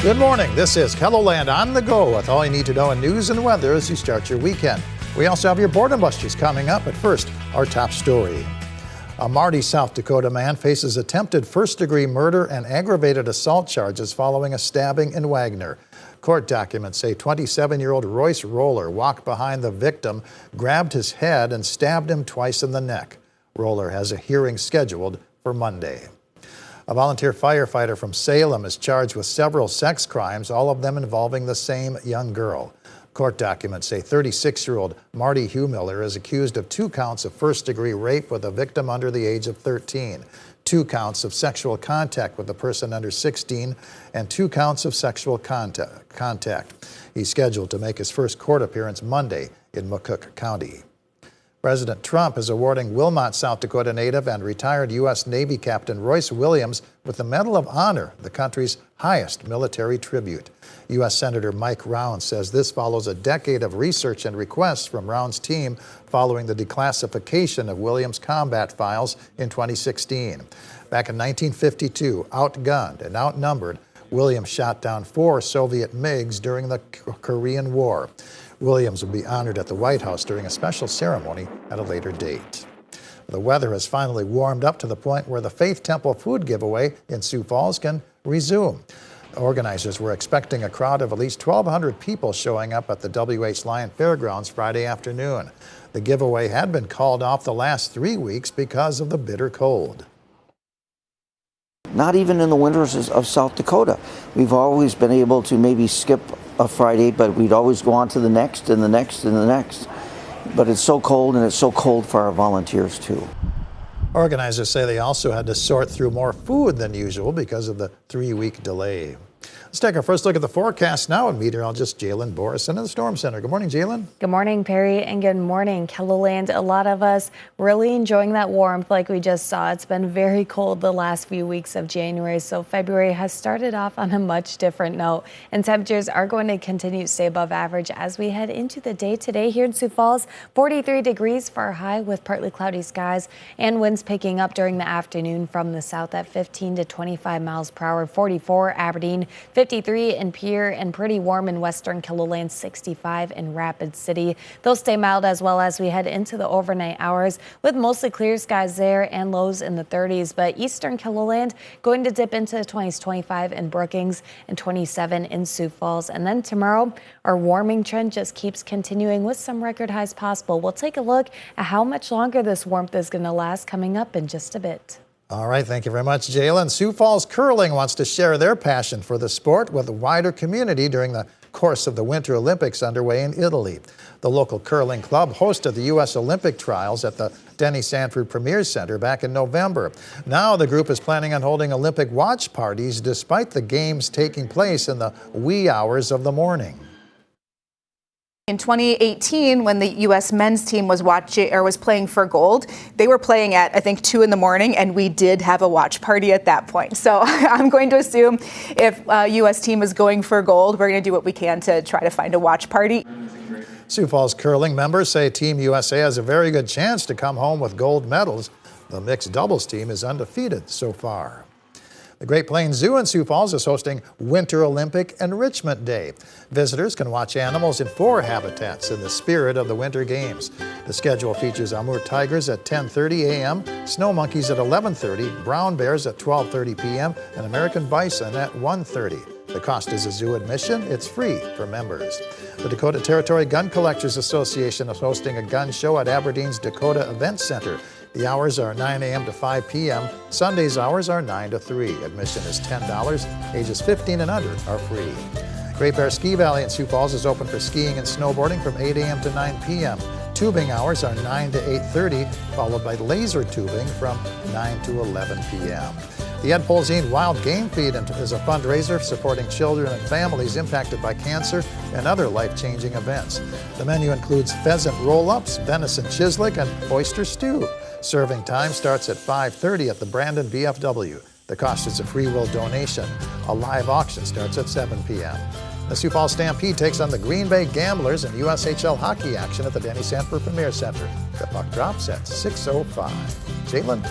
Good morning. This is KELOLAND on the go with all you need to know in news and weather as you start your weekend. We also have your Boredom Busters coming up, but first, our top story. A Marty, South Dakota man faces attempted first-degree murder and aggravated assault charges following a stabbing in Wagner. Court documents say 27-year-old Royce Roller walked behind the victim, grabbed his head, and stabbed him twice in the neck. Roller has a hearing scheduled for Monday. A volunteer firefighter from Salem is charged with several sex crimes, all of them involving the same young girl. Court documents say 36-year-old Marty Humiller is accused of 2 counts of first-degree rape with a victim under the age of 13, 2 counts of sexual contact with a person under 16, and 2 counts of sexual contact. He's scheduled to make his first court appearance Monday in McCook County. President Trump is awarding Wilmot, South Dakota native and retired U.S. Navy Captain Royce Williams with the Medal of Honor, the country's highest military tribute. U.S. Senator Mike Rounds says this follows a decade of research and requests from Rounds' team following the declassification of Williams' combat files in 2016. Back in 1952, outgunned and outnumbered, Williams shot down 4 Soviet MiGs during the Korean War. Williams will be honored at the White House during a special ceremony at a later date. The weather has finally warmed up to the point where the Faith Temple food giveaway in Sioux Falls can resume. Organizers were expecting a crowd of at least 1,200 people showing up at the W.H. Lyon Fairgrounds Friday afternoon. The giveaway had been called off the last 3 weeks because of the bitter cold. Not even in the winters of South Dakota. We've always been able to maybe skip a Friday, but we'd always go on to the next and the next and the next. But it's so cold, and it's so cold for our volunteers too. Organizers say they also had to sort through more food than usual because of the 3-week delay. Let's take our first look at the forecast now with meteorologist Jalen Borison in the Storm Center. Good morning, Jalen. Good morning, Perry, and good morning, KELOLAND. A lot of us really enjoying that warmth like we just saw. It's been very cold the last few weeks of January, so February has started off on a much different note. And temperatures are going to continue to stay above average as we head into the day today here in Sioux Falls. 43 degrees for our high with partly cloudy skies and winds picking up during the afternoon from the south at 15 to 25 miles per hour. 44 Aberdeen, 53 in Pierre, and pretty warm in western KELOLAND, 65 in Rapid City. They'll stay mild as well as we head into the overnight hours with mostly clear skies there and lows in the 30s. But eastern KELOLAND going to dip into the 20s, 25 in Brookings and 27 in Sioux Falls. And then tomorrow, our warming trend just keeps continuing with some record highs possible. We'll take a look at how much longer this warmth is going to last coming up in just a bit. All right, thank you very much, Jalen. Sioux Falls Curling wants to share their passion for the sport with a wider community during the course of the Winter Olympics underway in Italy. The local curling club hosted the U.S. Olympic trials at the Denny Sanford Premier Center back in November. Now the group is planning on holding Olympic watch parties despite the games taking place in the wee hours of the morning. In 2018, when the U.S. men's team was playing for gold, they were playing at, I think, 2 in the morning, and we did have a watch party at that point. So I'm going to assume if U.S. team is going for gold, we're going to do what we can to try to find a watch party. Sioux Falls curling members say Team USA has a very good chance to come home with gold medals. The mixed doubles team is undefeated so far. The Great Plains Zoo in Sioux Falls is hosting Winter Olympic Enrichment Day. Visitors can watch animals in 4 habitats in the spirit of the Winter Games. The schedule features Amur tigers at 10:30 a.m., snow monkeys at 11:30, brown bears at 12:30 p.m., and American bison at 1:30. The cost is a zoo admission. It's free for members. The Dakota Territory Gun Collectors Association is hosting a gun show at Aberdeen's Dakota Event Center. The hours are 9 a.m. to 5 p.m. Sunday's hours are 9 to 3. Admission is $10. Ages 15 and under are free. Great Bear Ski Valley in Sioux Falls is open for skiing and snowboarding from 8 a.m. to 9 p.m. Tubing hours are 9 to 8:30, followed by laser tubing from 9 to 11 p.m. The Ed Polzine Wild Game Feed is a fundraiser supporting children and families impacted by cancer and other life-changing events. The menu includes pheasant roll-ups, venison chislic, and oyster stew. Serving time starts at 5:30 at the Brandon VFW. The cost is a free will donation. A live auction starts at 7 p.m. The Sioux Falls Stampede takes on the Green Bay Gamblers in USHL hockey action at the Denny Sanford Premier Center. The puck drops at 6:05. Jalen?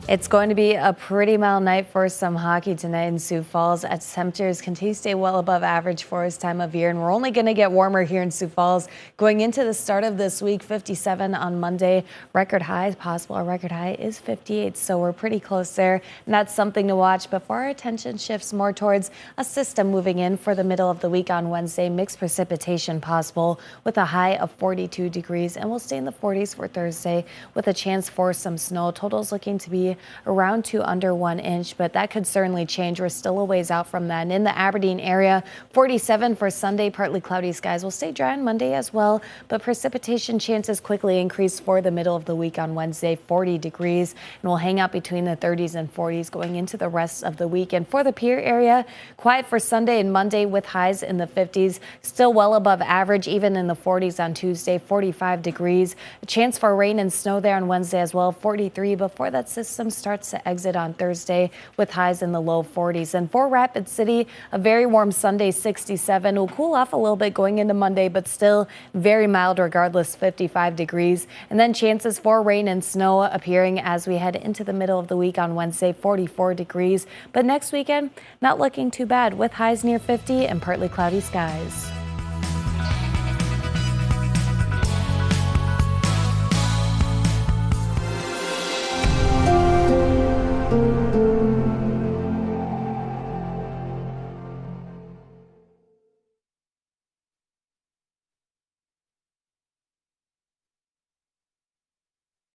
It's going to be a pretty mild night for some hockey tonight in Sioux Falls as temperatures continue to stay well above average for this time of year. And we're only going to get warmer here in Sioux Falls going into the start of this week. 57 on Monday. Record high, possible a record high is 58. So we're pretty close there. And that's something to watch before our attention shifts more towards a system moving in for the middle of the week on Wednesday. Mixed precipitation possible with a high of 42 degrees. And we'll stay in the 40s for Thursday with a chance for some snow. Totals looking to be around 2 under 1 inch, but that could certainly change. We're still a ways out from that. And in the Aberdeen area, 47 for Sunday. Partly cloudy skies will stay dry on Monday as well, but precipitation chances quickly increase for the middle of the week on Wednesday. 40 degrees, and we'll hang out between the 30s and 40s going into the rest of the week. And for the Pier area, quiet for Sunday and Monday with highs in the 50s, still well above average, even in the 40s on Tuesday. 45 degrees, a chance for rain and snow there on Wednesday as well. 43 before that system starts to exit on Thursday with highs in the low 40s. And for Rapid City, a very warm Sunday, 67. Will cool off a little bit going into Monday, but still very mild regardless, 55 degrees. And then chances for rain and snow appearing as we head into the middle of the week on Wednesday, 44 degrees. But next weekend, not looking too bad with highs near 50 and partly cloudy skies.